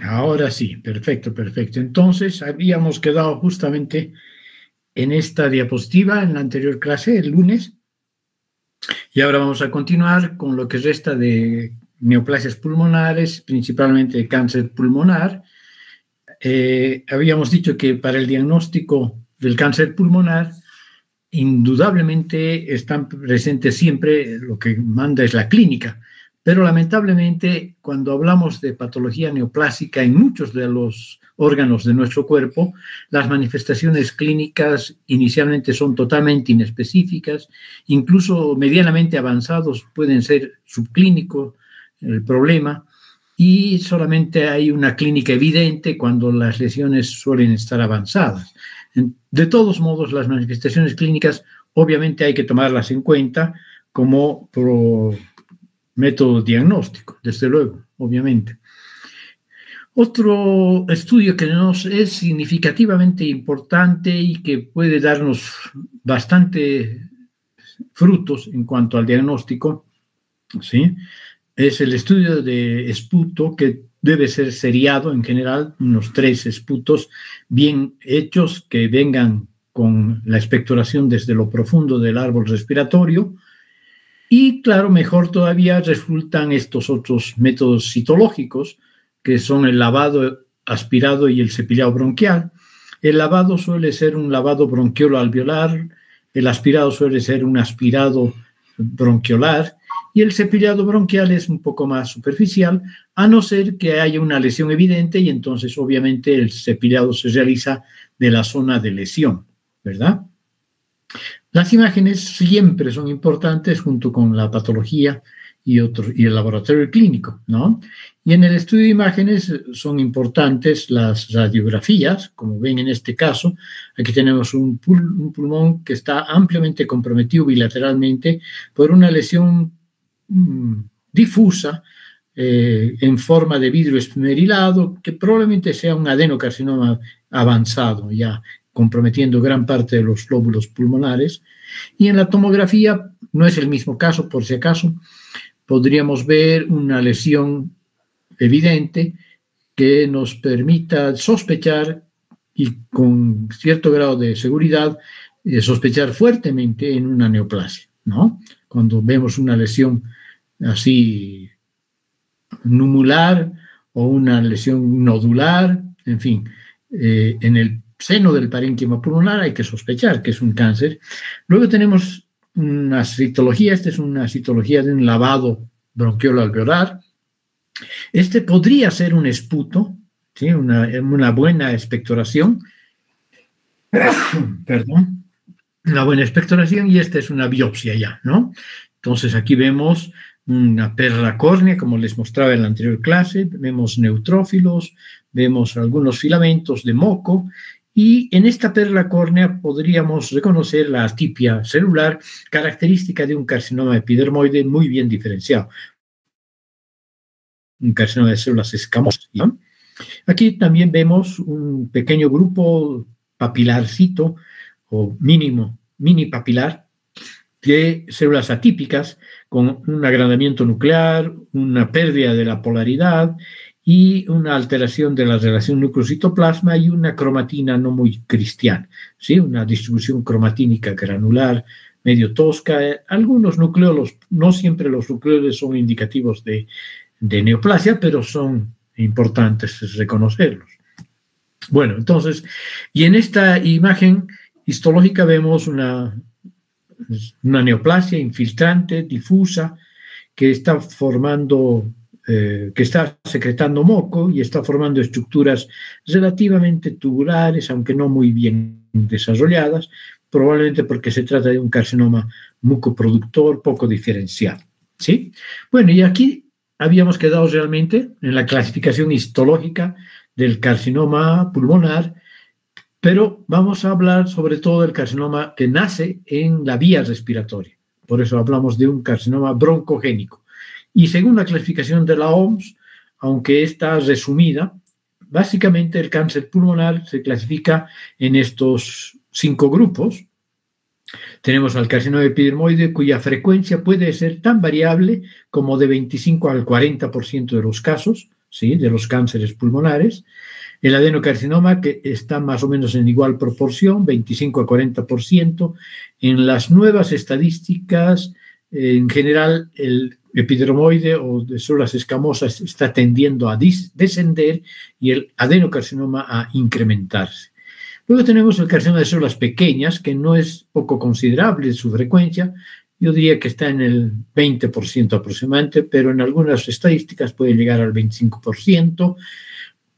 Ahora sí, perfecto, perfecto. Entonces, habíamos quedado justamente en esta diapositiva en la anterior clase, el lunes, y ahora vamos a continuar con lo que resta de neoplasias pulmonares, principalmente de cáncer pulmonar. Habíamos dicho que para el diagnóstico del cáncer pulmonar, indudablemente están presentes siempre, lo que manda es la clínica, pero lamentablemente cuando hablamos de patología neoplásica en muchos de los órganos de nuestro cuerpo, las manifestaciones clínicas inicialmente son totalmente inespecíficas, incluso medianamente avanzados pueden ser subclínicos el problema, y solamente hay una clínica evidente cuando las lesiones suelen estar avanzadas. De todos modos, las manifestaciones clínicas obviamente hay que tomarlas en cuenta como método diagnóstico, desde luego, obviamente. Otro estudio que nos es significativamente importante y que puede darnos bastante frutos en cuanto al diagnóstico, ¿sí?, es el estudio de esputo, que debe ser seriado en general, unos 3 esputos bien hechos que vengan con la expectoración desde lo profundo del árbol respiratorio. Y claro, mejor todavía resultan estos otros métodos citológicos, que son el lavado aspirado y el cepillado bronquial. El lavado suele ser un lavado bronquiolo-alveolar, el aspirado suele ser un aspirado bronquiolar, y el cepillado bronquial es un poco más superficial, a no ser que haya una lesión evidente, y entonces obviamente el cepillado se realiza de la zona de lesión, ¿verdad? Las imágenes siempre son importantes junto con la patología y el laboratorio clínico, ¿no? Y en el estudio de imágenes son importantes las radiografías, como ven en este caso. Aquí tenemos un pulmón que está ampliamente comprometido bilateralmente por una lesión difusa en forma de vidrio esmerilado, que probablemente sea un adenocarcinoma avanzado, ya comprometiendo gran parte de los lóbulos pulmonares. Y en la tomografía no es el mismo caso, por si acaso, podríamos ver una lesión evidente que nos permita sospechar, y con cierto grado de seguridad, sospechar fuertemente en una neoplasia, ¿no? Cuando vemos una lesión así numular o una lesión nodular, en fin, en el seno del parénquima pulmonar hay que sospechar que es un cáncer. Luego tenemos una citología, esta es una citología de un lavado bronquiolo-alveolar. Este podría ser un esputo, ¿sí?, una buena expectoración, perdón, una buena expectoración, y esta es una biopsia ya, ¿no? Entonces aquí vemos una perla córnea, como les mostraba en la anterior clase, vemos neutrófilos, vemos algunos filamentos de moco, y en esta perla córnea podríamos reconocer la atipia celular, característica de un carcinoma epidermoide muy bien diferenciado, un carcinoma de células escamosas, ¿no? Aquí también vemos un pequeño grupo papilarcito, o mini papilar, de células atípicas con un agrandamiento nuclear, una pérdida de la polaridad y una alteración de la relación núcleo-citoplasma y una cromatina no muy cristiana, ¿sí?, una distribución cromatínica granular medio tosca. Algunos nucleolos, no siempre los nucleoles son indicativos de neoplasia, pero son importantes reconocerlos. Bueno, entonces, y en esta imagen histológica vemos una neoplasia infiltrante, difusa, que está formando, que está secretando moco y está formando estructuras relativamente tubulares, aunque no muy bien desarrolladas, probablemente porque se trata de un carcinoma mucoproductor poco diferenciado, ¿sí? Bueno, y aquí habíamos quedado realmente en la clasificación histológica del carcinoma pulmonar, pero vamos a hablar sobre todo del carcinoma que nace en la vía respiratoria. Por eso hablamos de un carcinoma broncogénico. Y según la clasificación de la OMS, aunque está resumida, básicamente el cáncer pulmonar se clasifica en estos 5 grupos. Tenemos al carcinoma epidermoide, cuya frecuencia puede ser tan variable como de 25 al 40% de los casos, ¿sí?, de los cánceres pulmonares. El adenocarcinoma, que está más o menos en igual proporción, 25 a 40%. En las nuevas estadísticas, en general, el epidermoide o de células escamosas está tendiendo a descender y el adenocarcinoma a incrementarse. Luego tenemos el carcinoma de células pequeñas, que no es poco considerable su frecuencia. Yo diría que está en el 20% aproximadamente, pero en algunas estadísticas puede llegar al 25%.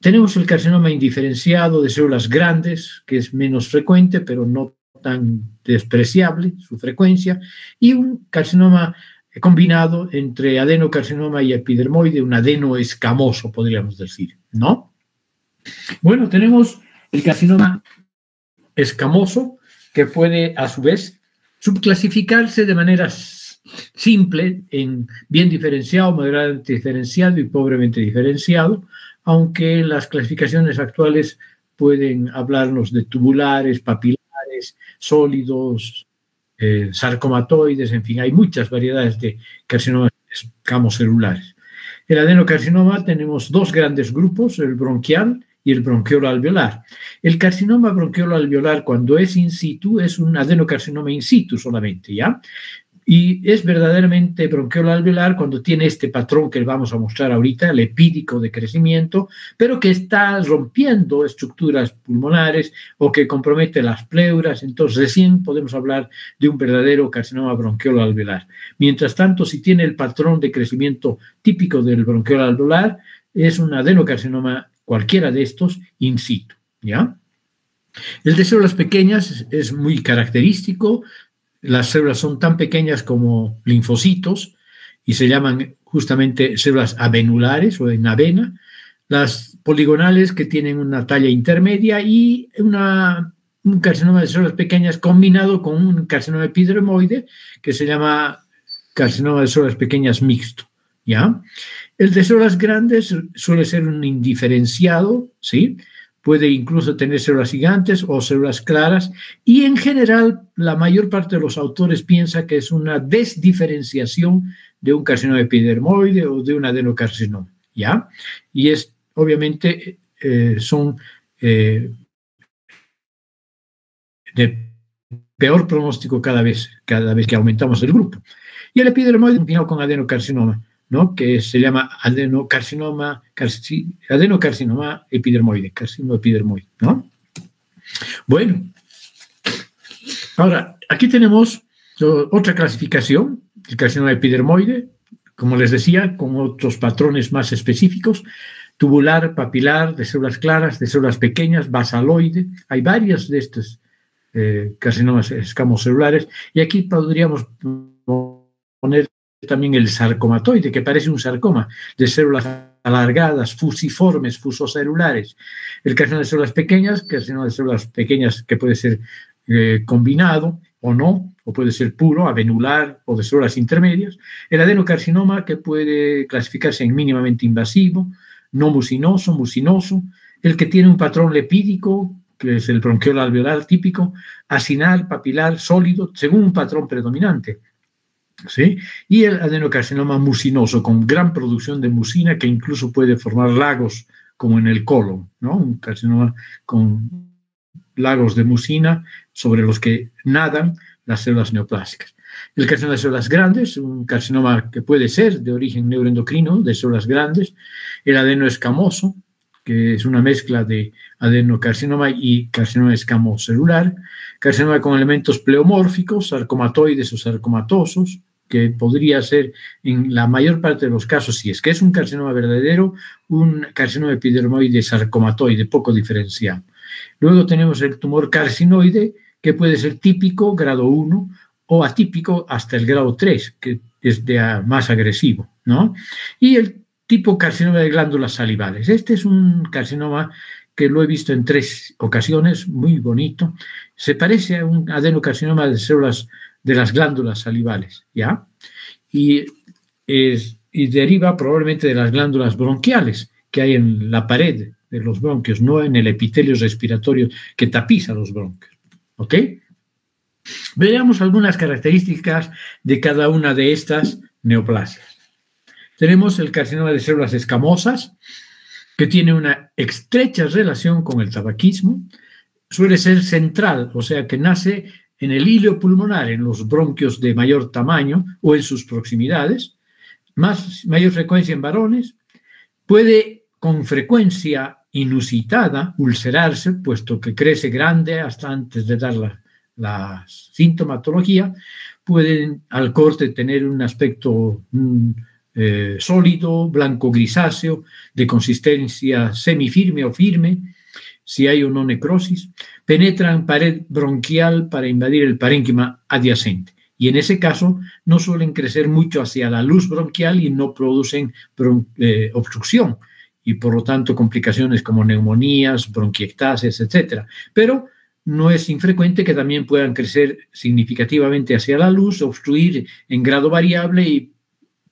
Tenemos el carcinoma indiferenciado de células grandes, que es menos frecuente, pero no tan despreciable su frecuencia, y un carcinoma combinado entre adenocarcinoma y epidermoide, un adenoescamoso, podríamos decir, ¿no? Bueno, tenemos el carcinoma escamoso, que puede, a su vez, subclasificarse de manera simple en bien diferenciado, moderadamente diferenciado y pobremente diferenciado, aunque las clasificaciones actuales pueden hablarnos de tubulares, papilares, sólidos, sarcomatoides, en fin, hay muchas variedades de carcinomas escamocelulares. El adenocarcinoma tenemos dos grandes grupos, el bronquial y el bronquiolo-alveolar. El carcinoma bronquiolo-alveolar, cuando es in situ, es un adenocarcinoma in situ solamente, ¿ya? Y es verdaderamente bronquiolo-alveolar cuando tiene este patrón que vamos a mostrar ahorita, el epídico de crecimiento, pero que está rompiendo estructuras pulmonares o que compromete las pleuras. Entonces, recién podemos hablar de un verdadero carcinoma bronquiolo-alveolar. Mientras tanto, si tiene el patrón de crecimiento típico del bronquiolo-alveolar, es un adenocarcinoma, cualquiera de estos, in situ, ¿ya? El de células pequeñas es muy característico. Las células son tan pequeñas como linfocitos y se llaman justamente células avenulares o en avena. Las poligonales, que tienen una talla intermedia, y un carcinoma de células pequeñas combinado con un carcinoma epidermoide que se llama carcinoma de células pequeñas mixto, ¿ya? El de células grandes suele ser un indiferenciado, ¿sí? Puede incluso tener células gigantes o células claras, y en general la mayor parte de los autores piensa que es una desdiferenciación de un carcinoma epidermoide o de un adenocarcinoma, ¿ya? Y es, obviamente, son de peor pronóstico cada vez que aumentamos el grupo. Y el epidermoide combinado con adenocarcinoma, ¿no?, que se llama adenocarcinoma epidermoide, carcinoma epidermoide, ¿no? Bueno, ahora, aquí tenemos otra clasificación, el carcinoma epidermoide, como les decía, con otros patrones más específicos: tubular, papilar, de células claras, de células pequeñas, basaloide. Hay varios de estos carcinomas escamocelulares, y aquí podríamos poner también el sarcomatoide, que parece un sarcoma, de células alargadas, fusiformes, fusocelulares. El carcinoma de células pequeñas, carcinoma de células pequeñas que puede ser combinado o no, o puede ser puro, avenular o de células intermedias. El adenocarcinoma, que puede clasificarse en mínimamente invasivo, no musinoso, musinoso. El que tiene un patrón lepídico, que es el bronquiolo-alveolar típico, acinar, papilar, sólido, según un patrón predominante, ¿sí? Y el adenocarcinoma musinoso, con gran producción de musina, que incluso puede formar lagos, como en el colon, ¿no? Un carcinoma con lagos de musina sobre los que nadan las células neoplásicas. El carcinoma de células grandes, un carcinoma que puede ser de origen neuroendocrino, de células grandes. El adenoescamoso, que es una mezcla de adenocarcinoma y carcinoma escamocelular. Carcinoma con elementos pleomórficos, sarcomatoides o sarcomatosos, que podría ser, en la mayor parte de los casos, si es que es un carcinoma verdadero, un carcinoma epidermoide sarcomatoide poco diferenciado. Luego tenemos el tumor carcinoide, que puede ser típico, grado 1, o atípico hasta el grado 3, que es más agresivo, ¿no? Y el tipo carcinoma de glándulas salivales. Este es un carcinoma que lo he visto en 3 ocasiones, muy bonito. Se parece a un adenocarcinoma de células de las glándulas salivales, ¿ya? Y deriva probablemente de las glándulas bronquiales que hay en la pared de los bronquios, no en el epitelio respiratorio que tapiza los bronquios, ¿ok? Veamos algunas características de cada una de estas neoplasias. Tenemos el carcinoma de células escamosas, que tiene una estrecha relación con el tabaquismo, suele ser central, o sea, que nace en el hilo pulmonar, en los bronquios de mayor tamaño o en sus proximidades, mayor frecuencia en varones, puede con frecuencia inusitada ulcerarse, puesto que crece grande hasta antes de dar la sintomatología, pueden al corte tener un aspecto sólido, blanco grisáceo, de consistencia semifirme o firme, si hay o no necrosis, penetran pared bronquial para invadir el parénquima adyacente. Y en ese caso no suelen crecer mucho hacia la luz bronquial y no producen obstrucción y por lo tanto complicaciones como neumonías, bronquiectasias, etc. Pero no es infrecuente que también puedan crecer significativamente hacia la luz, obstruir en grado variable y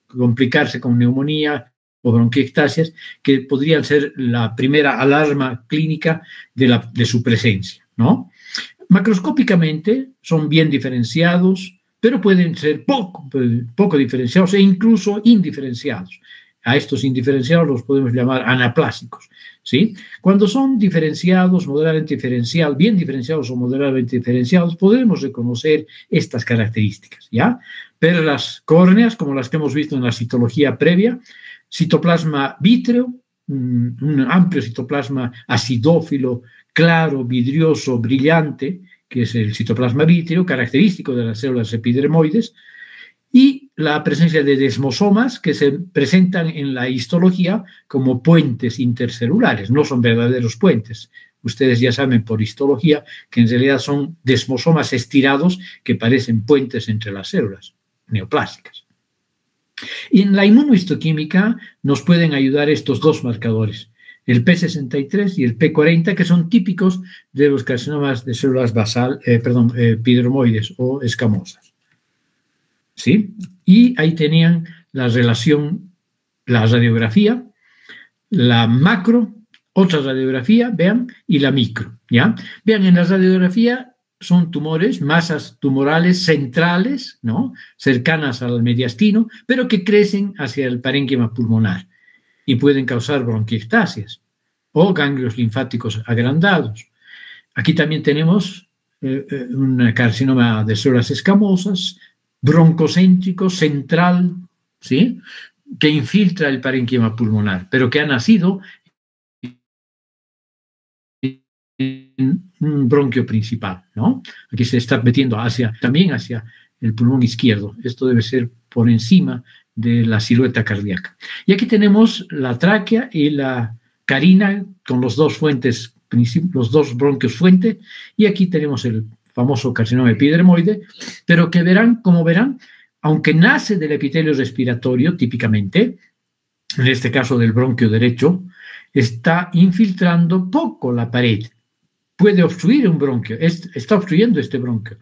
complicarse con neumonía o bronquiectasias, que podrían ser la primera alarma clínica de su presencia, ¿no? Macroscópicamente son bien diferenciados, pero pueden ser poco diferenciados e incluso indiferenciados. A estos indiferenciados los podemos llamar anaplásicos, ¿sí? Cuando son diferenciados, moderadamente diferenciados, bien diferenciados o moderadamente diferenciados, podemos reconocer estas características, ¿ya? Perlas córneas, como las que hemos visto en la citología previa, citoplasma vítreo, un amplio citoplasma acidófilo, claro, vidrioso, brillante, que es el citoplasma vítreo, característico de las células epidermoides, y la presencia de desmosomas que se presentan en la histología como puentes intercelulares, no son verdaderos puentes. Ustedes ya saben por histología que en realidad son desmosomas estirados que parecen puentes entre las células neoplásicas. Y en la inmunohistoquímica nos pueden ayudar estos dos marcadores, el P63 y el P40, que son típicos de los carcinomas de células epidermoides o escamosas. ¿Sí? Y ahí tenían la relación, la radiografía, la macro, otra radiografía, vean, y la micro, ¿ya? Vean, en la radiografía son tumores, masas tumorales centrales, ¿no? Cercanas al mediastino, pero que crecen hacia el parénquima pulmonar y pueden causar bronquiectasias o ganglios linfáticos agrandados. Aquí también tenemos un carcinoma de células escamosas, broncocéntrico, central, ¿sí? Que infiltra el parénquima pulmonar, pero que ha nacido en un bronquio principal, ¿no? Aquí se está metiendo también hacia el pulmón izquierdo. Esto debe ser por encima de la silueta cardíaca. Y aquí tenemos la tráquea y la carina con los dos bronquios fuente, y aquí tenemos el famoso carcinoma epidermoide, pero que como verán, aunque nace del epitelio respiratorio típicamente, en este caso del bronquio derecho, está infiltrando poco la pared. Puede obstruir un bronquio, está obstruyendo este bronquio,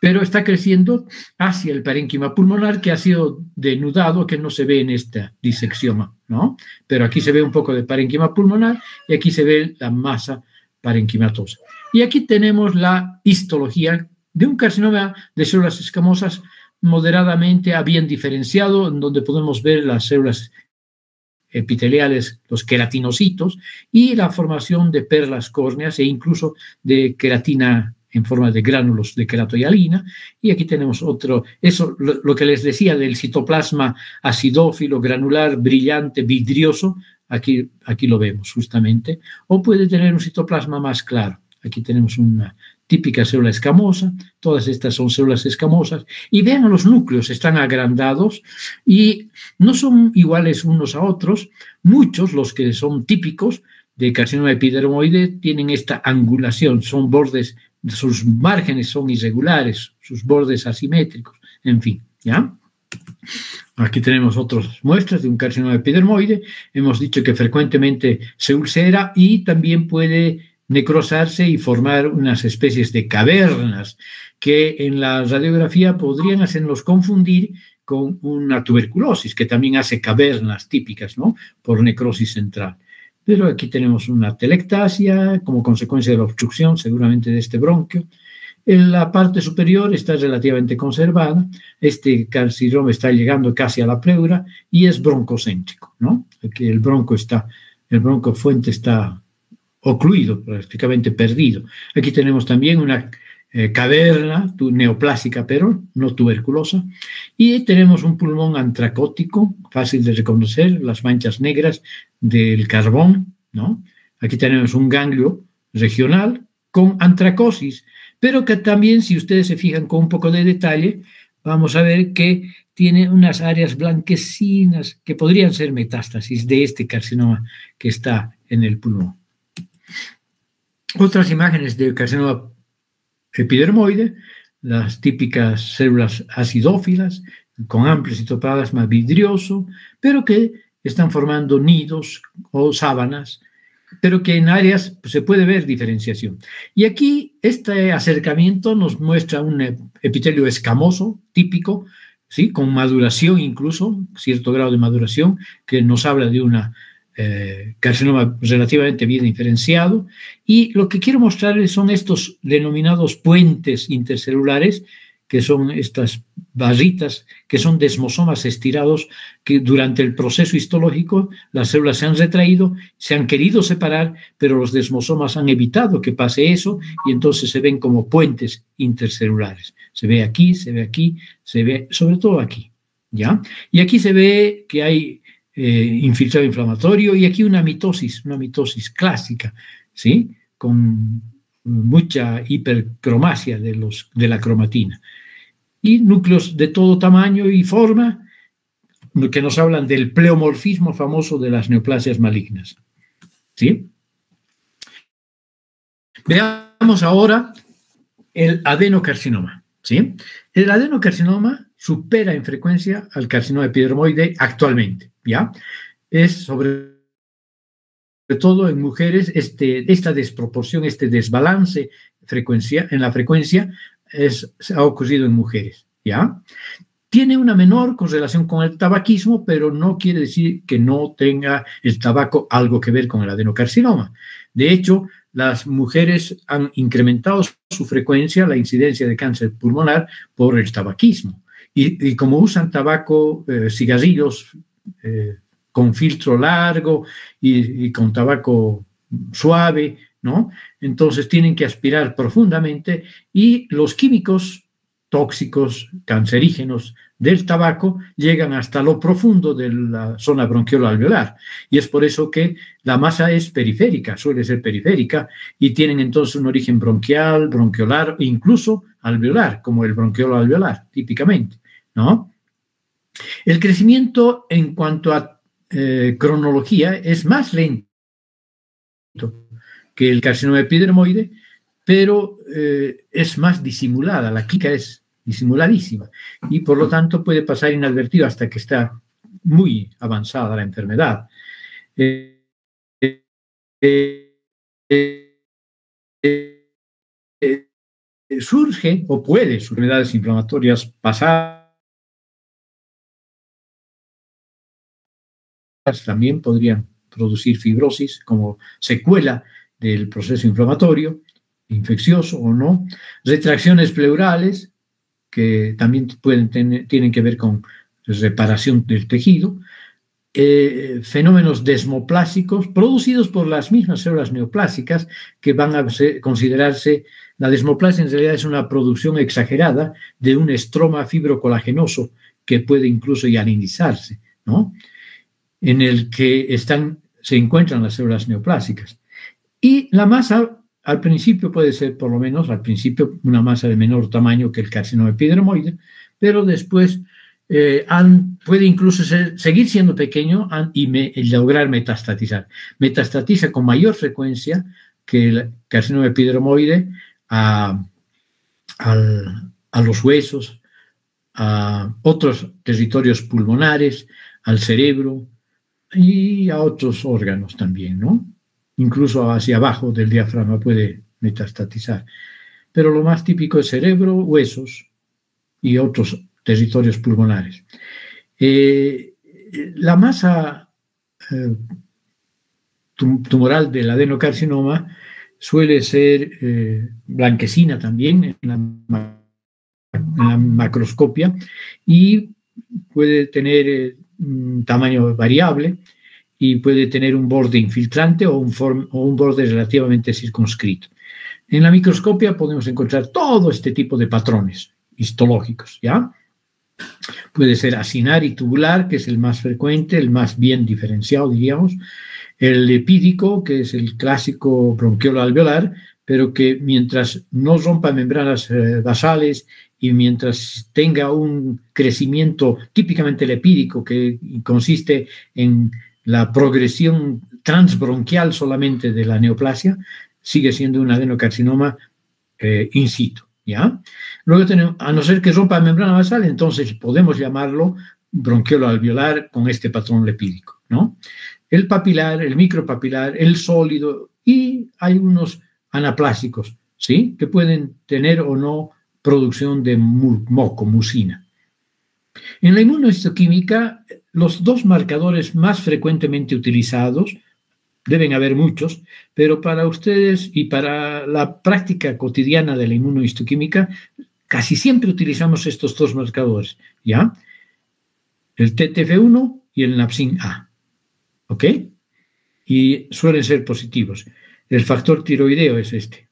pero está creciendo hacia el parénquima pulmonar que ha sido denudado, que no se ve en esta disección, ¿no? Pero aquí se ve un poco de parénquima pulmonar y aquí se ve la masa parenquimatosa. Y aquí tenemos la histología de un carcinoma de células escamosas moderadamente a bien diferenciado, en donde podemos ver las células epiteliales, los queratinocitos, y la formación de perlas córneas e incluso de queratina en forma de gránulos de queratohialina. Y aquí tenemos lo que les decía del citoplasma acidófilo, granular, brillante, vidrioso, aquí lo vemos justamente, o puede tener un citoplasma más claro. Aquí tenemos una típica célula escamosa, todas estas son células escamosas, y vean los núcleos, están agrandados y no son iguales unos a otros. Muchos, los que son típicos de carcinoma epidermoide, tienen esta angulación, son bordes, sus márgenes son irregulares, sus bordes asimétricos, en fin, ¿ya? Aquí tenemos otras muestras de un carcinoma epidermoide. Hemos dicho que frecuentemente se ulcera y también puede necrosarse y formar unas especies de cavernas que en la radiografía podrían hacernos confundir con una tuberculosis, que también hace cavernas típicas, ¿no? Por necrosis central. Pero aquí tenemos una telectasia como consecuencia de la obstrucción, seguramente de este bronquio. En la parte superior está relativamente conservada. Este carcinoma está llegando casi a la pleura y es broncocéntrico, ¿no? Aquí el bronco está el bronco fuente está ocluido, prácticamente perdido. Aquí tenemos también una caverna neoplásica, pero no tuberculosa, y tenemos un pulmón antracótico, fácil de reconocer, las manchas negras del carbón, ¿no? Aquí tenemos un ganglio regional con antracosis, pero que también, si ustedes se fijan con un poco de detalle, vamos a ver que tiene unas áreas blanquecinas que podrían ser metástasis de este carcinoma que está en el pulmón. Otras imágenes de carcinoma epidermoide, las típicas células acidófilas con amplio citoplasma vidrioso, pero que están formando nidos o sábanas, pero que en áreas se puede ver diferenciación. Y aquí este acercamiento nos muestra un epitelio escamoso típico, ¿sí? Con maduración incluso, cierto grado de maduración, que nos habla de una carcinoma relativamente bien diferenciado. Y lo que quiero mostrarles son estos denominados puentes intercelulares, que son estas barritas, que son desmosomas estirados, que durante el proceso histológico las células se han retraído, se han querido separar, pero los desmosomas han evitado que pase eso, y entonces se ven como puentes intercelulares. Se ve aquí, se ve sobre todo aquí, ¿ya? Y aquí se ve que hay infiltrado inflamatorio, y aquí una mitosis clásica, ¿sí? Con mucha hipercromasia de la cromatina. Y núcleos de todo tamaño y forma que nos hablan del pleomorfismo famoso de las neoplasias malignas. ¿Sí? Veamos ahora el adenocarcinoma. ¿Sí? El adenocarcinoma supera en frecuencia al carcinoma epidermoide actualmente, ¿ya? Es sobre todo en mujeres esta desproporción, este desbalance en la frecuencia ha ocurrido en mujeres, ¿ya? Tiene una menor correlación con el tabaquismo, pero no quiere decir que no tenga el tabaco algo que ver con el adenocarcinoma. De hecho, las mujeres han incrementado su frecuencia, la incidencia de cáncer pulmonar, por el tabaquismo. Y como usan tabaco, cigarrillos con filtro largo y con tabaco suave, ¿no? Entonces tienen que aspirar profundamente, y los químicos tóxicos, cancerígenos del tabaco llegan hasta lo profundo de la zona bronquiolo-alveolar, y es por eso que la masa es periférica, suele ser periférica, y tienen entonces un origen bronquial, bronquiolar e incluso alveolar, como el bronquiolo-alveolar, típicamente, ¿no? El crecimiento en cuanto a cronología es más lento que el carcinoma epidermoide, pero es más disimulada, la química es disimuladísima, y por lo tanto puede pasar inadvertido hasta que está muy avanzada la enfermedad. Surge o puede surgir enfermedades inflamatorias pasadas, también podrían producir fibrosis como secuela del proceso inflamatorio, infeccioso o no, retracciones pleurales, que también tienen que ver con reparación del tejido, fenómenos desmoplásicos producidos por las mismas células neoplásicas, que van a considerarse, la desmoplasia en realidad es una producción exagerada de un estroma fibrocolagenoso que puede incluso hialinizarse, ¿no? En el que se encuentran las células neoplásicas. Y la masa, al principio puede ser, por lo menos al principio, una masa de menor tamaño que el carcinoma epidermoide, pero después puede incluso seguir siendo pequeño y lograr metastatizar. Metastatiza con mayor frecuencia que el carcinoma epidermoide a los huesos, a otros territorios pulmonares, al cerebro y a otros órganos también, ¿no? Incluso hacia abajo del diafragma puede metastatizar. Pero lo más típico es cerebro, huesos y otros territorios pulmonares. La masa tumoral del adenocarcinoma suele ser blanquecina también en la macroscopia, y puede tener un tamaño variable, y puede tener un borde infiltrante o un borde relativamente circunscrito. En la microscopia podemos encontrar todo este tipo de patrones histológicos, ¿ya? Puede ser acinar y tubular, que es el más frecuente, el más bien diferenciado, diríamos. El epídico, que es el clásico bronquiolo alveolar, pero que mientras no rompa membranas basales y mientras tenga un crecimiento típicamente el epídico, que consiste en la progresión transbronquial solamente de la neoplasia, sigue siendo un adenocarcinoma in situ, ¿ya? Luego tenemos, a no ser que rompa membrana basal, entonces podemos llamarlo bronquiolo alveolar con este patrón lepídico, ¿no? El papilar, el micropapilar, el sólido, y hay unos anaplásicos, ¿sí? Que pueden tener o no producción de moco, mucina. En la inmunohistoquímica, los dos marcadores más frecuentemente utilizados, deben haber muchos, pero para ustedes y para la práctica cotidiana de la inmunohistoquímica, casi siempre utilizamos estos dos marcadores, ¿ya? El TTF1 y el NAPSIN-A, ¿ok? Y suelen ser positivos. El factor tiroideo es este.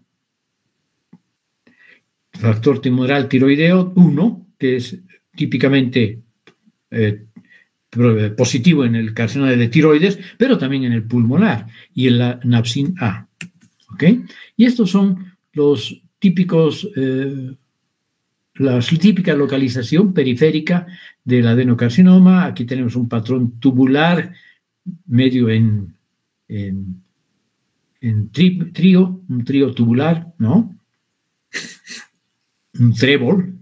Factor tumoral tiroideo 1, que es típicamente positivo en el carcinoma de tiroides, pero también en el pulmonar y en la NAPSIN-A. ¿Ok? Y estos son los típicos, la típica localización periférica del adenocarcinoma. Aquí tenemos un patrón tubular medio en trío, un trío tubular, ¿no? Un trébol.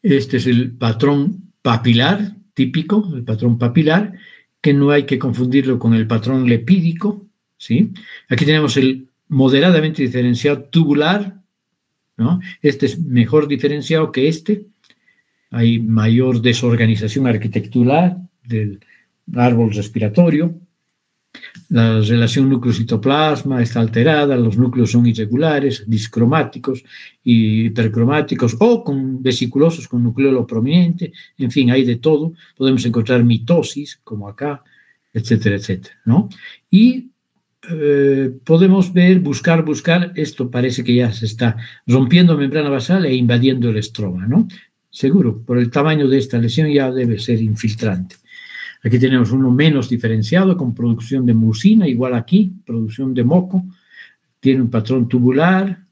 Este es el patrón papilar típico, el patrón papilar, que no hay que confundirlo con el patrón lepídico, ¿sí? Aquí tenemos el moderadamente diferenciado tubular, ¿no? Este es mejor diferenciado que este. Hay mayor desorganización arquitectural del árbol respiratorio. La relación núcleo-citoplasma está alterada, los núcleos son irregulares, discromáticos y hipercromáticos o con vesiculosos con nucleolo prominente, en fin, hay de todo. Podemos encontrar mitosis, como acá, etcétera, etcétera, ¿no? Y podemos ver, buscar, esto parece que ya se está rompiendo membrana basal e invadiendo el estroma, ¿no? Seguro, por el tamaño de esta lesión ya debe ser infiltrante. Aquí tenemos uno menos diferenciado con producción de mucina, igual aquí, producción de moco. Tiene un patrón tubular,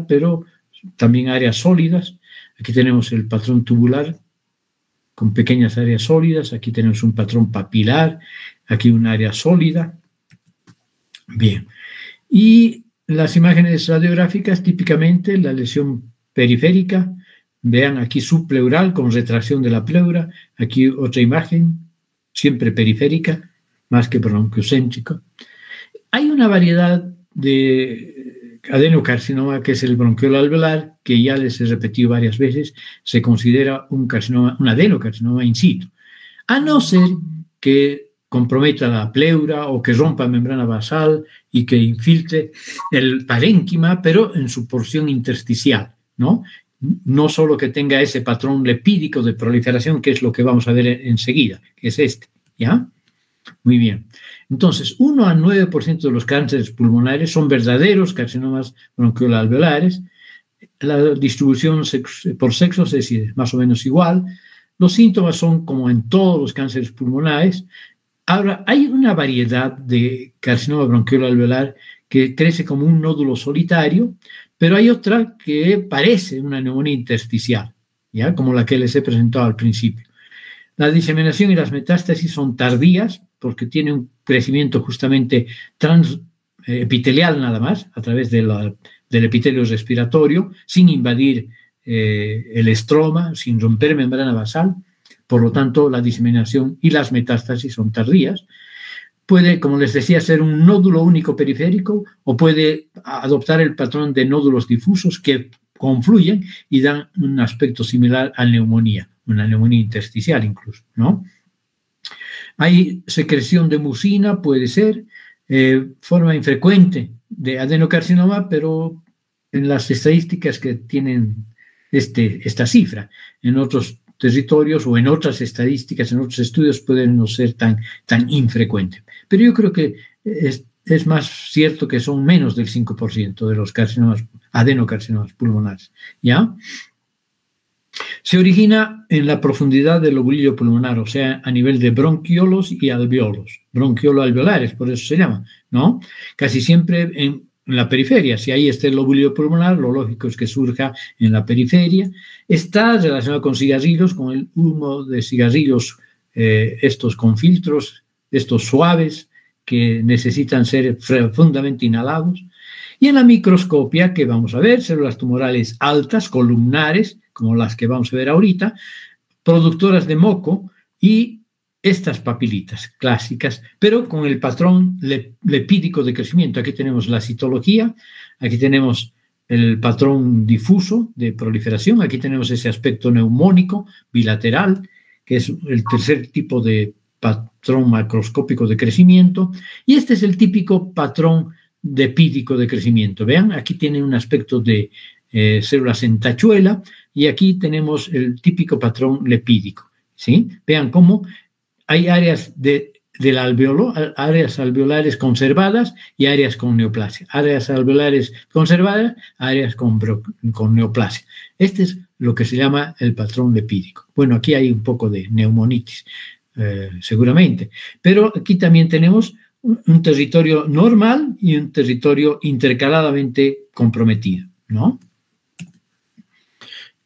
pero también áreas sólidas. Aquí tenemos el patrón tubular con pequeñas áreas sólidas. Aquí tenemos un patrón papilar, aquí un área sólida. Bien. Y las imágenes radiográficas, típicamente la lesión periférica. Vean aquí subpleural con retracción de la pleura. Aquí otra imagen, siempre periférica, más que bronquiocéntrica. Hay una variedad de adenocarcinoma que es el bronquiolo alveolar, que ya les he repetido varias veces, se considera un adenocarcinoma in situ, a no ser que comprometa la pleura o que rompa membrana basal y que infiltre el parénquima, pero en su porción intersticial, ¿no? No solo que tenga ese patrón lepídico de proliferación, que es lo que vamos a ver enseguida, que es este, ¿ya? Muy bien. Entonces, 1 a 9% de los cánceres pulmonares son verdaderos carcinomas bronquiolo-alveolares. La distribución por sexo es decir, más o menos igual. Los síntomas son como en todos los cánceres pulmonares. Ahora, hay una variedad de carcinoma bronquiolo-alveolar que crece como un nódulo solitario, pero hay otra que parece una neumonía intersticial, ¿ya? Como la que les he presentado al principio. La diseminación y las metástasis son tardías porque tiene un crecimiento justamente epitelial nada más, a través del epitelio respiratorio, sin invadir el estroma, sin romper membrana basal. Por lo tanto, la diseminación y las metástasis son tardías. Puede, como les decía, ser un nódulo único periférico o puede adoptar el patrón de nódulos difusos que confluyen y dan un aspecto similar a neumonía, una neumonía intersticial incluso, ¿no? Hay secreción de mucina, puede ser, forma infrecuente de adenocarcinoma, pero en las estadísticas que tienen esta cifra, en otros territorios o en otras estadísticas, en otros estudios pueden no ser tan infrecuente. pero yo creo que es más cierto que son menos del 5% de los adenocarcinomas pulmonares, ¿ya? Se origina en la profundidad del lobulillo pulmonar, o sea, a nivel de bronquiolos y alveolos, bronquiolo-alveolares, por eso se llama, ¿no? Casi siempre en la periferia. Si ahí está el lobulillo pulmonar, lo lógico es que surja en la periferia. Está relacionado con cigarrillos, con el humo de cigarrillos, estos con filtros, estos suaves, que necesitan ser profundamente inhalados. Y en la microscopia, que vamos a ver, células tumorales altas, columnares, como las que vamos a ver ahorita, productoras de moco y estas papilitas clásicas, pero con el patrón lepídico de crecimiento. Aquí tenemos la citología, aquí tenemos el patrón difuso de proliferación, aquí tenemos ese aspecto neumónico bilateral, que es el tercer tipo de patrón macroscópico de crecimiento, y este es el típico patrón lepídico de crecimiento. Vean, aquí tiene un aspecto de células en tachuela, y aquí tenemos el típico patrón lepídico, ¿sí? Vean cómo hay áreas del alveolo, áreas alveolares conservadas y áreas con neoplasia. Áreas alveolares conservadas, áreas con neoplasia. Este es lo que se llama el patrón lepídico. Bueno, aquí hay un poco de neumonitis, seguramente, pero aquí también tenemos un territorio normal y un territorio intercaladamente comprometido, ¿no?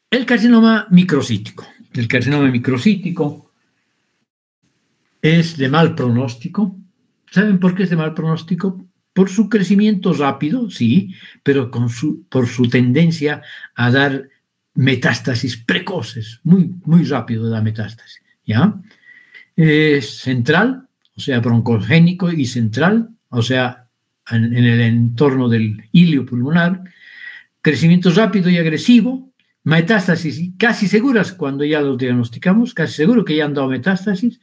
El carcinoma microcítico. El carcinoma microcítico es de mal pronóstico. ¿Saben por qué es de mal pronóstico? Por su crecimiento rápido, sí, pero por su tendencia a dar metástasis precoces, muy, muy rápido da metástasis, ¿ya? Es central, o sea, broncogénico y central, o sea, en el entorno del hilio pulmonar, crecimiento rápido y agresivo, metástasis casi seguras cuando ya los diagnosticamos, casi seguro que ya han dado metástasis,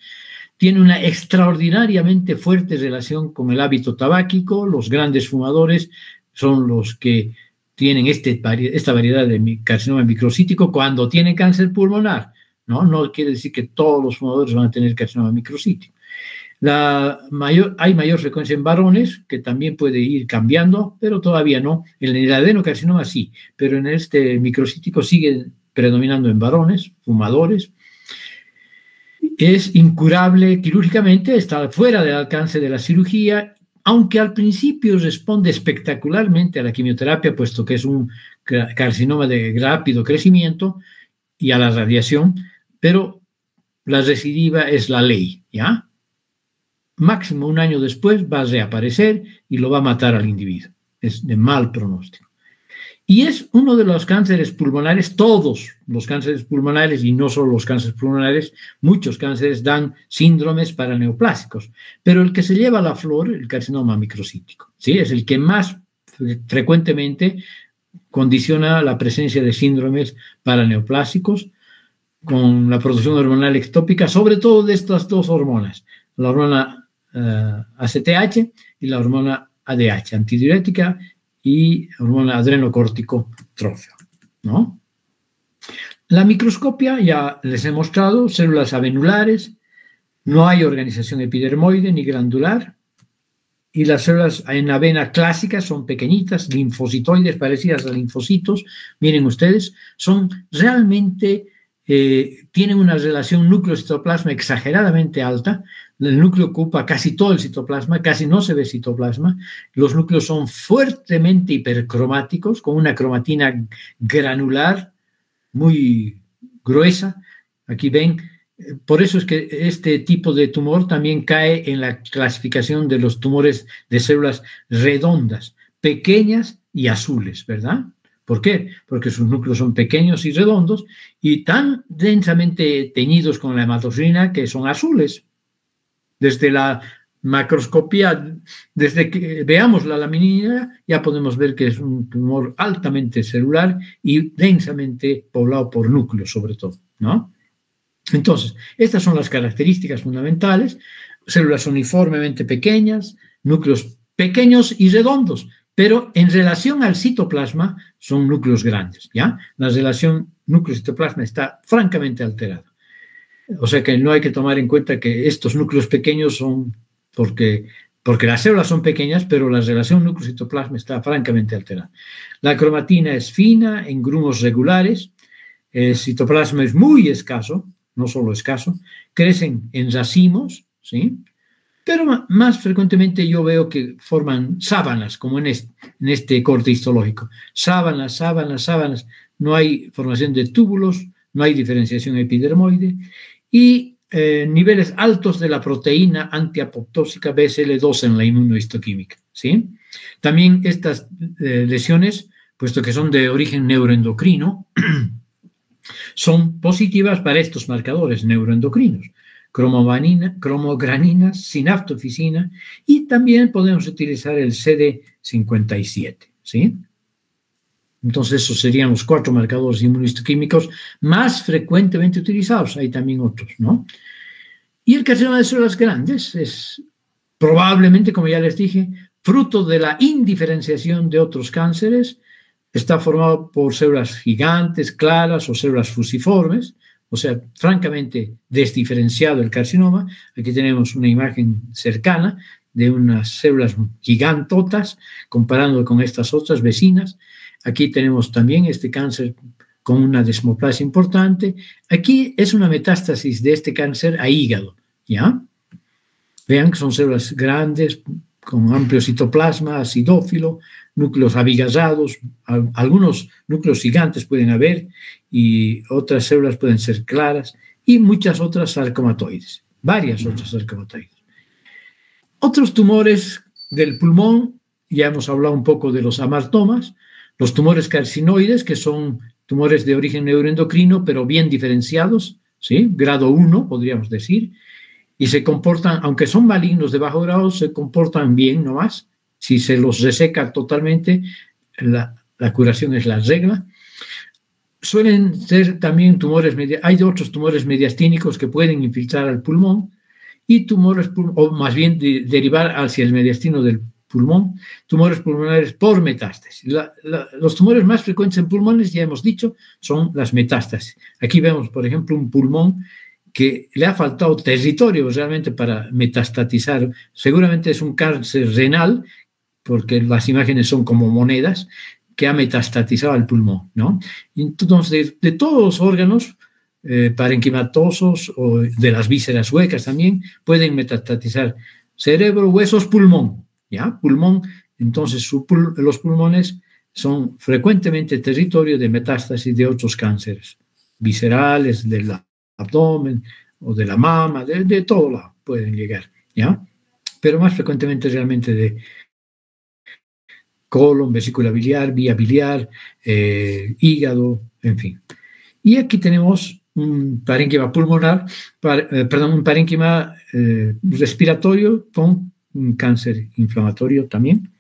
tiene una extraordinariamente fuerte relación con el hábito tabáquico. Los grandes fumadores son los que tienen esta variedad de carcinoma microcítico cuando tienen cáncer pulmonar, ¿no? No quiere decir que todos los fumadores van a tener carcinoma microcítico. Hay mayor frecuencia en varones, que también puede ir cambiando, pero todavía no. En el adenocarcinoma sí, pero en este microcítico sigue predominando en varones, fumadores. Es incurable quirúrgicamente, está fuera del alcance de la cirugía, aunque al principio responde espectacularmente a la quimioterapia, puesto que es un carcinoma de rápido crecimiento, y a la radiación, pero la recidiva es la ley, ¿ya? Máximo un año después va a reaparecer y lo va a matar al individuo. Es de mal pronóstico. Y es uno de los cánceres pulmonares, todos los cánceres pulmonares, y no solo los cánceres pulmonares, muchos cánceres dan síndromes paraneoplásicos, pero el que se lleva la flor, el carcinoma microcítico, ¿sí? Es el que más frecuentemente condiciona la presencia de síndromes paraneoplásicos con la producción hormonal ectópica, sobre todo de estas dos hormonas, la hormona ACTH y la hormona ADH, antidiurética, y hormona adrenocorticotrófica, ¿no? La microscopia, ya les he mostrado, células avenulares, no hay organización epidermoide ni glandular, y las células en avena clásicas son pequeñitas, linfocitoides, parecidas a linfocitos. Miren ustedes, son realmente, tienen una relación núcleo-citoplasma exageradamente alta. El núcleo ocupa casi todo el citoplasma, casi no se ve citoplasma. Los núcleos son fuertemente hipercromáticos, con una cromatina granular muy gruesa. Aquí ven, por eso es que este tipo de tumor también cae en la clasificación de los tumores de células redondas, pequeñas y azules, ¿verdad? ¿Por qué? Porque sus núcleos son pequeños y redondos y tan densamente teñidos con la hematocrina que son azules. Desde la macroscopía, desde que veamos la laminina, ya podemos ver que es un tumor altamente celular y densamente poblado por núcleos, sobre todo, ¿no? Entonces, estas son las características fundamentales. Células uniformemente pequeñas, núcleos pequeños y redondos, pero en relación al citoplasma son núcleos grandes, ¿ya? La relación núcleo-citoplasma está francamente alterada. O sea que no hay que tomar en cuenta que estos núcleos pequeños son porque las células son pequeñas, pero la relación núcleo-citoplasma está francamente alterada. La cromatina es fina, en grumos regulares, el citoplasma es muy escaso, no solo escaso, crecen en racimos, ¿sí? Pero más frecuentemente yo veo que forman sábanas, como en este corte histológico. Sábanas. No hay formación de túbulos, no hay diferenciación epidermoide y niveles altos de la proteína antiapoptósica BSL2 en la inmunohistoquímica, ¿sí? También estas lesiones, puesto que son de origen neuroendocrino, son positivas para estos marcadores neuroendocrinos, cromograninas, sinaptoficina, y también podemos utilizar el CD57, ¿sí? Entonces, esos serían los 4 marcadores inmunohistoquímicos más frecuentemente utilizados. Hay también otros, ¿no? Y el carcinoma de células grandes es probablemente, como ya les dije, fruto de la indiferenciación de otros cánceres. Está formado por células gigantes, claras o células fusiformes, o sea, francamente desdiferenciado el carcinoma. Aquí tenemos una imagen cercana de unas células gigantotas comparando con estas otras vecinas. Aquí tenemos también este cáncer con una desmoplasia importante. Aquí es una metástasis de este cáncer a hígado, ¿ya? Vean que son células grandes, con amplio citoplasma, acidófilo, núcleos abigasados, algunos núcleos gigantes pueden haber y otras células pueden ser claras y muchas otras sarcomatoides, varias otras sarcomatoides. Otros tumores del pulmón, ya hemos hablado un poco de los amartomas, los tumores carcinoides, que son tumores de origen neuroendocrino, pero bien diferenciados, ¿sí? Grado 1, podríamos decir, y se comportan, aunque son malignos de bajo grado, se comportan bien nomás. Si se los reseca totalmente, la curación es la regla. Suelen ser también tumores, hay otros tumores mediastínicos que pueden infiltrar al pulmón y tumores, o más bien derivar hacia el mediastino del pulmón, tumores pulmonares por metástasis. Los tumores más frecuentes en pulmones, ya hemos dicho, son las metástasis. Aquí vemos, por ejemplo, un pulmón que le ha faltado territorio realmente para metastatizar. Seguramente es un cáncer renal, porque las imágenes son como monedas, que ha metastatizado al pulmón, ¿no? Entonces, de todos los órganos parenquimatosos o de las vísceras huecas también, pueden metastatizar cerebro, huesos, pulmón, ¿ya? Pulmón, entonces los pulmones son frecuentemente territorio de metástasis de otros cánceres viscerales, del abdomen o de la mama, de todo lado pueden llegar, ¿ya? Pero más frecuentemente realmente de colon, vesícula biliar, vía biliar, hígado, en fin. Y aquí tenemos un parénquima pulmonar, un parénquima respiratorio con un cáncer inflamatorio también.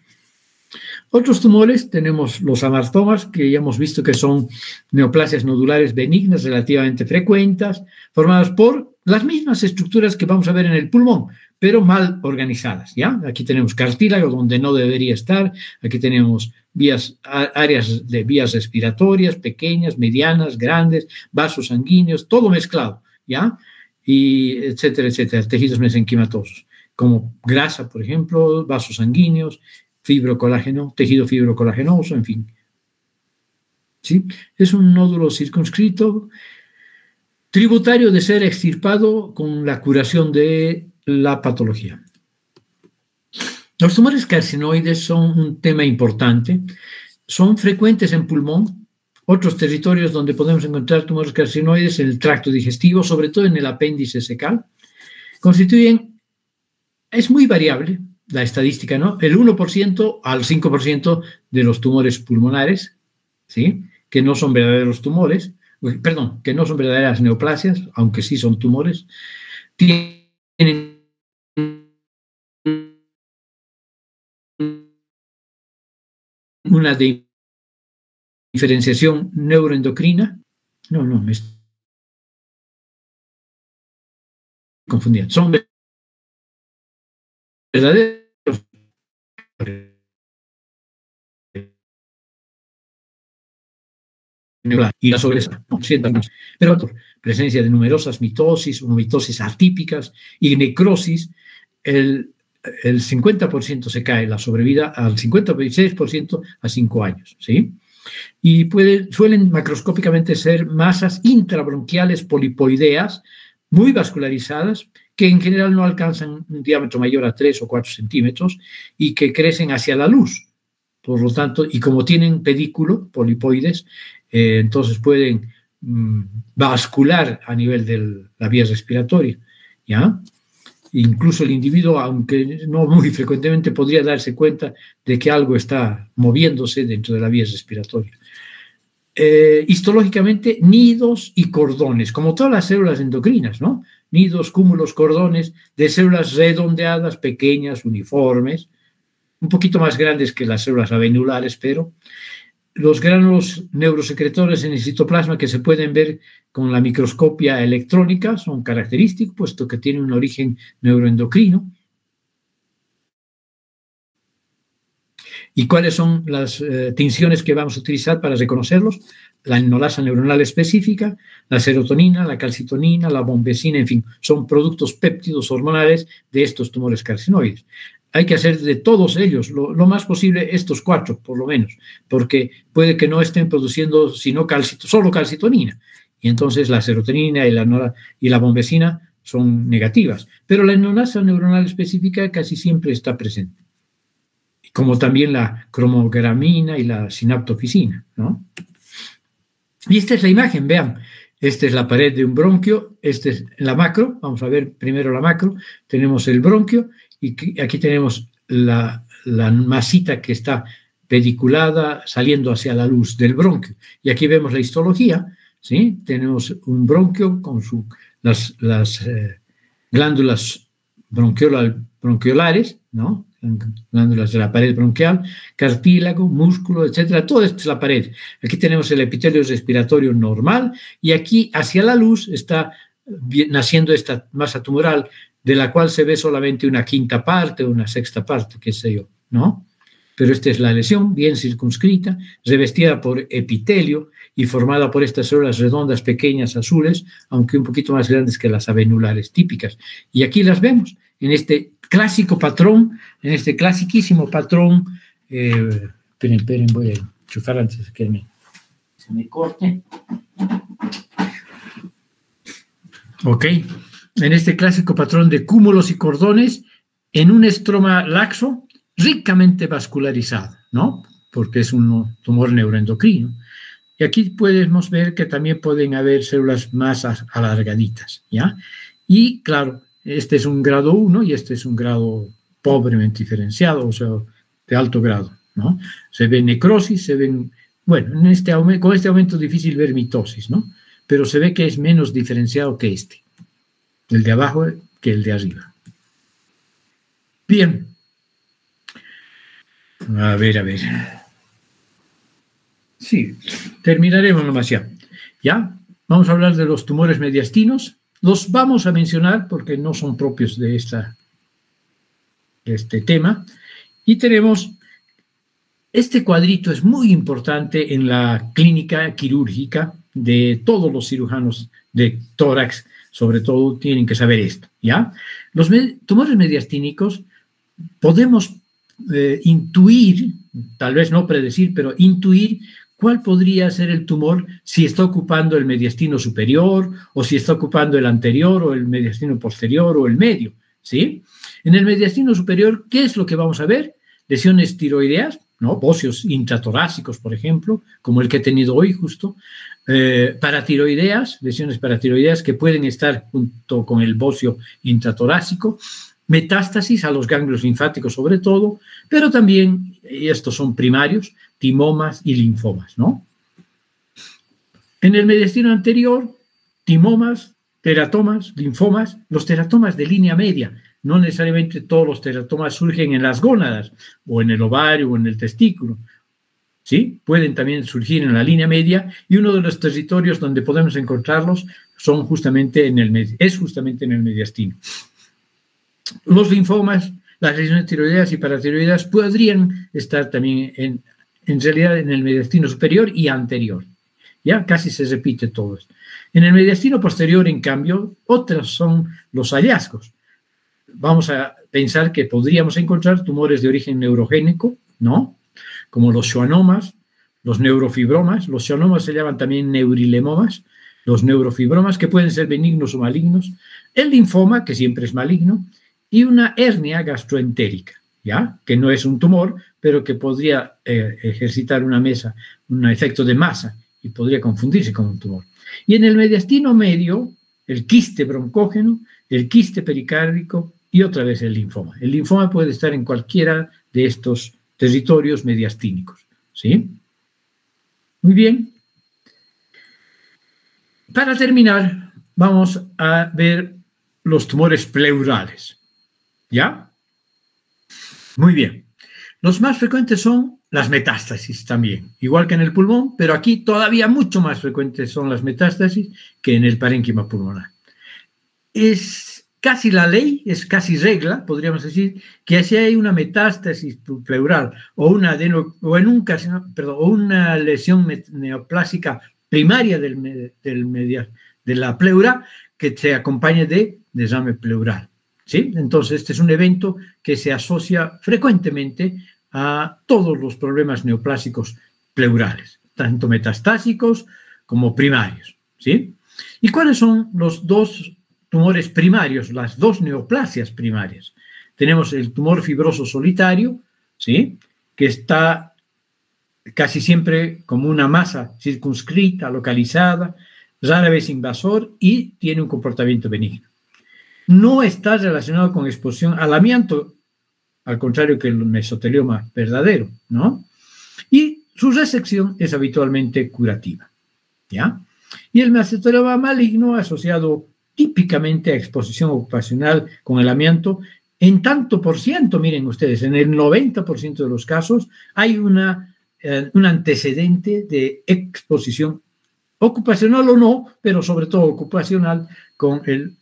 Otros tumores, tenemos los amartomas, que ya hemos visto que son neoplasias nodulares benignas relativamente frecuentes, formadas por las mismas estructuras que vamos a ver en el pulmón, pero mal organizadas, ¿ya? Aquí tenemos cartílago donde no debería estar, aquí tenemos áreas de vías respiratorias, pequeñas, medianas, grandes, vasos sanguíneos, todo mezclado, ¿ya? Y etcétera, etcétera, tejidos mesenquimatosos, como grasa, por ejemplo, vasos sanguíneos, fibrocolágeno, tejido fibrocolagenoso, en fin. ¿Sí? Es un nódulo circunscrito, tributario de ser extirpado con la curación de la patología. Los tumores carcinoides son un tema importante, son frecuentes en pulmón, otros territorios donde podemos encontrar tumores carcinoides en el tracto digestivo, sobre todo en el apéndice secal, constituyen, es muy variable la estadística, ¿no? El 1% al 5% de los tumores pulmonares, ¿sí? Que no son verdaderos tumores, perdón, que no son verdaderas neoplasias, aunque sí son tumores, tienen una diferenciación neuroendocrina. No, me estoy confundiendo. Son verdaderos y la sobresalida, pero por presencia de numerosas mitosis o mitosis atípicas y necrosis, el 50% se cae la sobrevida, al 56% a 5 años, ¿sí? Y suelen macroscópicamente ser masas intrabronquiales polipoideas, muy vascularizadas, que en general no alcanzan un diámetro mayor a 3 o 4 centímetros y que crecen hacia la luz. Por lo tanto, y como tienen pedículo, polipoides, entonces pueden bascular a nivel de la vía respiratoria, ¿ya? Incluso el individuo, aunque no muy frecuentemente, podría darse cuenta de que algo está moviéndose dentro de la vía respiratoria. Histológicamente, nidos y cordones, como todas las células endocrinas, ¿no? Nidos, cúmulos, cordones de células redondeadas, pequeñas, uniformes, un poquito más grandes que las células avenulares, pero los gránulos neurosecretores en el citoplasma que se pueden ver con la microscopia electrónica son característicos, puesto que tienen un origen neuroendocrino. ¿Y cuáles son las tinciones que vamos a utilizar para reconocerlos? La enolasa neuronal específica, la serotonina, la calcitonina, la bombecina, en fin, son productos péptidos hormonales de estos tumores carcinoides. Hay que hacer de todos ellos lo más posible estos 4, por lo menos, porque puede que no estén produciendo sino solo calcitonina. Y entonces la serotonina y la bombecina son negativas. Pero la enolasa neuronal específica casi siempre está presente, como también la cromogramina y la sinaptofisina, ¿no? Y esta es la imagen, vean. Esta es la pared de un bronquio, esta es la macro, vamos a ver primero la macro, tenemos el bronquio y aquí tenemos la masita que está pediculada saliendo hacia la luz del bronquio. Y aquí vemos la histología, ¿sí? Tenemos un bronquio con las glándulas bronquiolares, ¿no? Glándulas de la pared bronquial, cartílago, músculo, etcétera. Todo esto es la pared. Aquí tenemos el epitelio respiratorio normal y aquí hacia la luz está naciendo esta masa tumoral de la cual se ve solamente una quinta parte o una sexta parte, qué sé yo, ¿no? Pero esta es la lesión bien circunscrita, revestida por epitelio y formada por estas células redondas pequeñas azules, aunque un poquito más grandes que las avenulares típicas. Y aquí las vemos en este clásico patrón, en este clasiquísimo patrón. Esperen, voy a enchufar antes de que se me corte. Ok, en este clásico patrón de cúmulos y cordones en un estroma laxo ricamente vascularizado, ¿no? Porque es un tumor neuroendocrino. Y aquí podemos ver que también pueden haber células más alargaditas, ¿ya? Y claro, este es un grado 1 y este es un grado pobremente diferenciado, o sea, de alto grado, ¿no? Se ve necrosis, se ven, bueno, con este aumento es difícil ver mitosis, ¿no? Pero se ve que es menos diferenciado que el de abajo que el de arriba. Bien. A ver. Sí, terminaremos nomás ya. ¿Ya? Vamos a hablar de los tumores mediastinos. Los vamos a mencionar porque no son propios de este tema. Y tenemos, este cuadrito es muy importante en la clínica quirúrgica de todos los cirujanos de tórax, sobre todo tienen que saber esto, ¿ya? Los tumores mediastínicos podemos intuir, tal vez no predecir, pero intuir cuál podría ser el tumor si está ocupando el mediastino superior o si está ocupando el anterior o el mediastino posterior o el medio, ¿sí? En el mediastino superior, ¿qué es lo que vamos a ver? Lesiones tiroideas, ¿no? Bocios intratorácicos, por ejemplo, como el que he tenido hoy justo, paratiroideas, lesiones paratiroideas que pueden estar junto con el bocio intratorácico, metástasis a los ganglios linfáticos sobre todo, pero también, y estos son primarios, timomas y linfomas, ¿no? En el mediastino anterior, timomas, teratomas, linfomas, los teratomas de línea media, no necesariamente todos los teratomas surgen en las gónadas, o en el ovario, o en el testículo, ¿sí? Pueden también surgir en la línea media, y uno de los territorios donde podemos encontrarlos es justamente en el mediastino. Los linfomas, las lesiones tiroideas y paratiroideas podrían estar también en realidad en el mediastino superior y anterior. Ya casi se repite todo esto. En el mediastino posterior, en cambio, otros son los hallazgos. vamos a pensar que podríamos encontrar tumores de origen neurogénico, ¿no? Como los schwannomas, los neurofibromas. Los schwannomas se llaman también neurilemomas, los neurofibromas, que pueden ser benignos o malignos, el linfoma, que siempre es maligno, y una hernia gastroentérica, ¿ya? Que no es un tumor, pero que podría ejercitar un efecto de masa y podría confundirse con un tumor. Y en el mediastino medio, el quiste broncógeno, el quiste pericárdico y otra vez el linfoma. El linfoma puede estar en cualquiera de estos territorios mediastínicos, ¿sí? Muy bien. Para terminar, vamos a ver los tumores pleurales, ¿ya? Muy bien. Los más frecuentes son las metástasis también, igual que en el pulmón, pero aquí todavía mucho más frecuentes son las metástasis que en el parénquima pulmonar. Es casi la ley, es casi regla, podríamos decir, que si hay una metástasis pleural o una lesión neoplásica primaria de la pleura, que se acompañe de derrame pleural, ¿sí? Entonces, este es un evento que se asocia frecuentemente a todos los problemas neoplásicos pleurales, tanto metastásicos como primarios, ¿sí? ¿Y cuáles son los dos tumores primarios, las dos neoplasias primarias? Tenemos el tumor fibroso solitario, ¿sí? Que está casi siempre como una masa circunscrita, localizada, rara vez invasor y tiene un comportamiento benigno. No está relacionado con exposición al amianto, al contrario que el mesotelioma verdadero, ¿no? Y su resección es habitualmente curativa, ¿ya? Y el mesotelioma maligno asociado típicamente a exposición ocupacional con el amianto, en tanto por ciento, miren ustedes, en el 90% de los casos hay un antecedente de exposición ocupacional o no, pero sobre todo ocupacional con el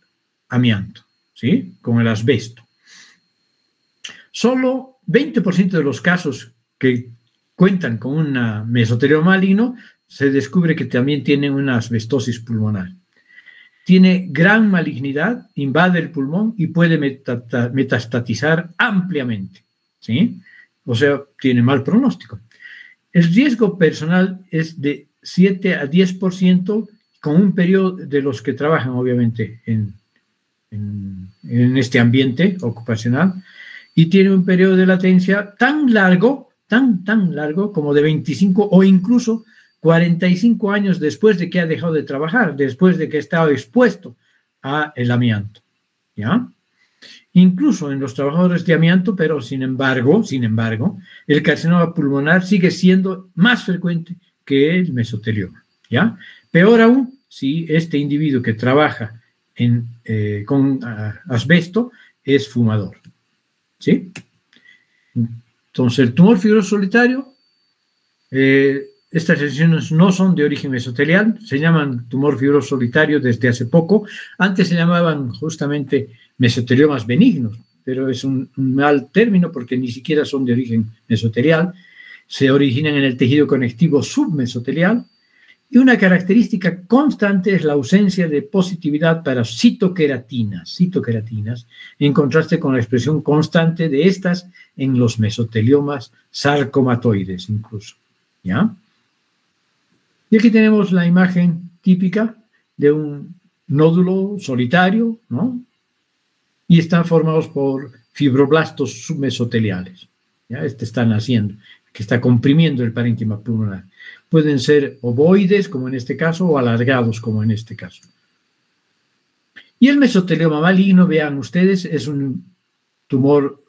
amianto, ¿sí? Con el asbesto. Solo 20% de los casos que cuentan con un mesotelioma maligno se descubre que también tienen una asbestosis pulmonar. Tiene gran malignidad, invade el pulmón y puede metastatizar ampliamente, ¿sí? O sea, tiene mal pronóstico. El riesgo personal es de 7 a 10% con un periodo de los que trabajan, obviamente, en este ambiente ocupacional, y tiene un periodo de latencia tan largo como de 25 o incluso 45 años después de que ha dejado de trabajar, después de que ha estado expuesto al amianto, ¿ya? Incluso en los trabajadores de amianto, pero sin embargo, el carcinoma pulmonar sigue siendo más frecuente que el mesotelioma, ¿ya? Peor aún, si este individuo que trabaja con asbesto es fumador, ¿sí? Entonces, el tumor fibroso solitario, estas lesiones no son de origen mesotelial, se llaman tumor fibroso solitario desde hace poco. Antes se llamaban justamente mesoteliomas benignos, pero es un mal término porque ni siquiera son de origen mesotelial. Se originan en el tejido conectivo submesotelial y una característica constante es la ausencia de positividad para citoqueratinas, en contraste con la expresión constante de estas en los mesoteliomas sarcomatoides incluso, ¿ya? Y aquí tenemos la imagen típica de un nódulo solitario, ¿no? Y están formados por fibroblastos submesoteliales, ¿ya? Están naciendo, que está comprimiendo el parénquima pulmonar. Pueden ser ovoides, como en este caso, o alargados, como en este caso. Y el mesotelioma maligno, vean ustedes, es un tumor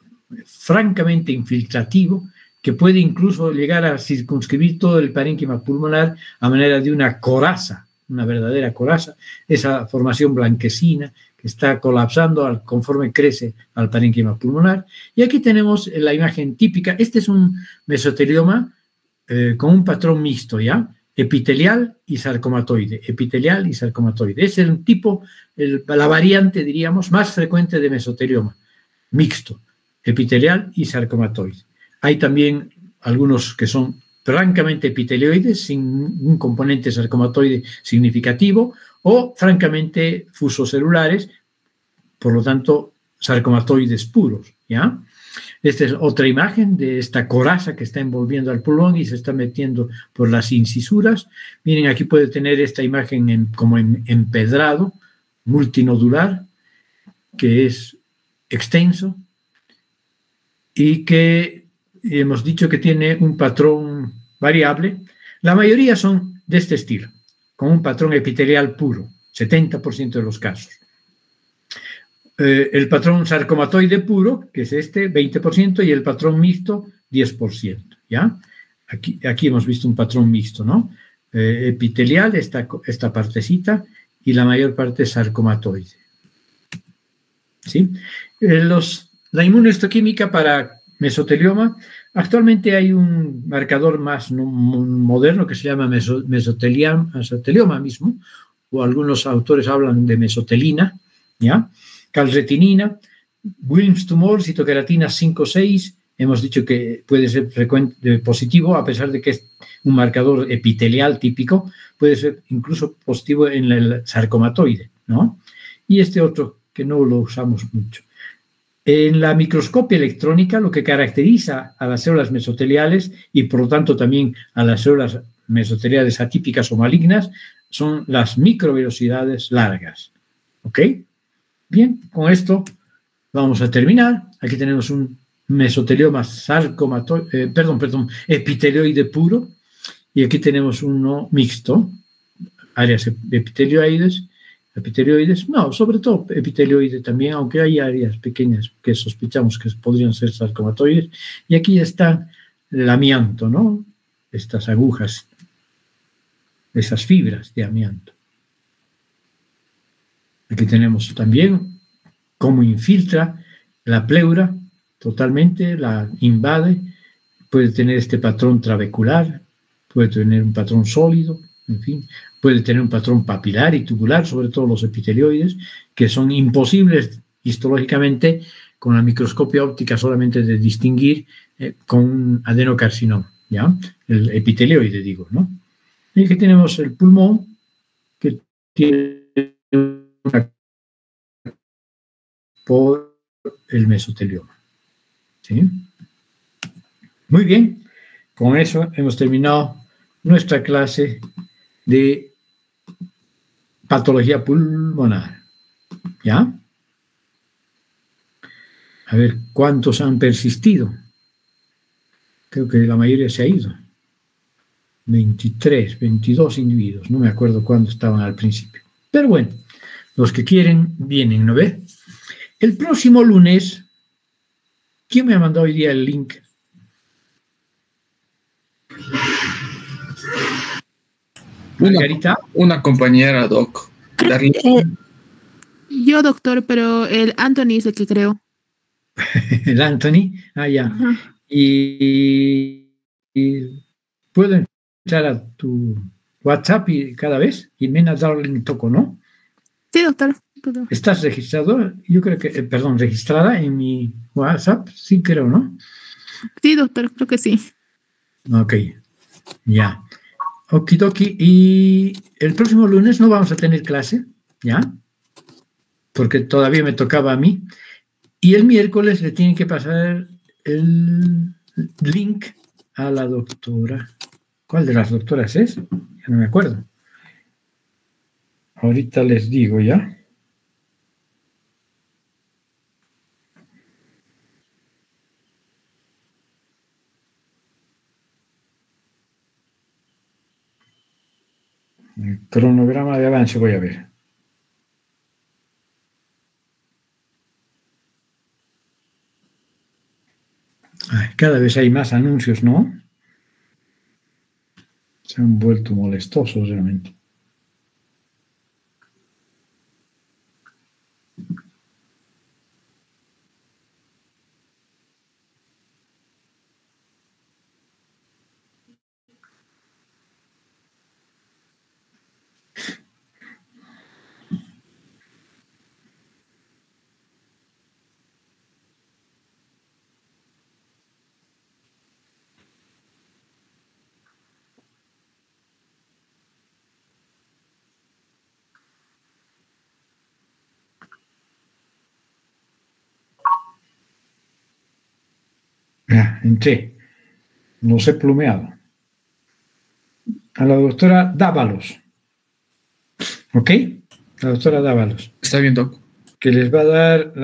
francamente infiltrativo, que puede incluso llegar a circunscribir todo el parénquima pulmonar a manera de una coraza, una verdadera coraza, esa formación blanquecina que está colapsando conforme crece al parénquima pulmonar. Y aquí tenemos la imagen típica. Este es un mesotelioma con un patrón mixto, ¿ya? Epitelial y sarcomatoide, Es el tipo, la variante, diríamos, más frecuente de mesotelioma, mixto, epitelial y sarcomatoide. Hay también algunos que son francamente epitelioides, sin un componente sarcomatoide significativo, o francamente fusocelulares, por lo tanto, sarcomatoides puros, ¿ya? Esta es otra imagen de esta coraza que está envolviendo al pulmón y se está metiendo por las incisuras. Miren, aquí puede tener esta imagen como empedrado, multinodular, que es extenso y que hemos dicho que tiene un patrón variable. La mayoría son de este estilo, con un patrón epitelial puro, 70% de los casos. El patrón sarcomatoide puro, que es este, 20%, y el patrón mixto, 10%, ¿ya? Aquí hemos visto un patrón mixto, ¿no? Epitelial, esta partecita, y la mayor parte es sarcomatoide. ¿Sí? La inmunohistoquímica para mesotelioma, actualmente hay un marcador más moderno que se llama mesotelioma mismo, o algunos autores hablan de mesotelina, ¿ya? Calretinina, Wilms tumor, citoqueratina 5-6, hemos dicho que puede ser positivo, a pesar de que es un marcador epitelial típico, puede ser incluso positivo en el sarcomatoide, ¿no? Y este otro, que no lo usamos mucho. En la microscopia electrónica, lo que caracteriza a las células mesoteliales y por lo tanto también a las células mesoteliales atípicas o malignas son las microvelocidades largas. ¿Ok? Bien, con esto vamos a terminar. Aquí tenemos un mesotelioma epitelioide puro, y aquí tenemos uno mixto, áreas epitelioides, no, sobre todo epitelioide también, aunque hay áreas pequeñas que sospechamos que podrían ser sarcomatoides, y aquí está el amianto, ¿no? Estas agujas, esas fibras de amianto. Aquí tenemos también cómo infiltra la pleura totalmente, la invade, puede tener este patrón trabecular, puede tener un patrón sólido, en fin, puede tener un patrón papilar y tubular, sobre todo los epitelioides, que son imposibles histológicamente con la microscopia óptica solamente de distinguir con un adenocarcinoma, ¿ya? El epitelioide, digo, ¿no? Y aquí tenemos el pulmón, que tiene una por el mesotelioma. ¿Sí? Muy bien, con eso hemos terminado nuestra clase de patología pulmonar. ¿Ya? A ver cuántos han persistido. Creo que la mayoría se ha ido. 23, 22 individuos. No me acuerdo cuándo estaban al principio. Pero bueno, los que quieren vienen, ¿no ve? El próximo lunes, ¿quién me ha mandado hoy día el link? ¿Margarita? Una compañera, Doc. Yo, doctor, pero el Anthony es el que creo. El Anthony, ya. Y puedo entrar a tu WhatsApp y cada vez y me has dado el toco, ¿no? Sí, doctor. ¿Estás registrado? Yo creo que, registrada en mi WhatsApp, sí creo, ¿no? Sí, doctor, creo que sí. Ok, ya. Okidoki, y el próximo lunes no vamos a tener clase, ¿ya? Porque todavía me tocaba a mí. Y el miércoles le tienen que pasar el link a la doctora. ¿Cuál de las doctoras es? Ya no me acuerdo. Ahorita les digo ya. El cronograma de avance voy a ver. Ay, cada vez hay más anuncios, ¿no? Se han vuelto molestosos realmente. Entré. No sé plumeado. A la doctora Dávalos. ¿Ok? La doctora Dávalos. Está bien, Doc. Que les va a dar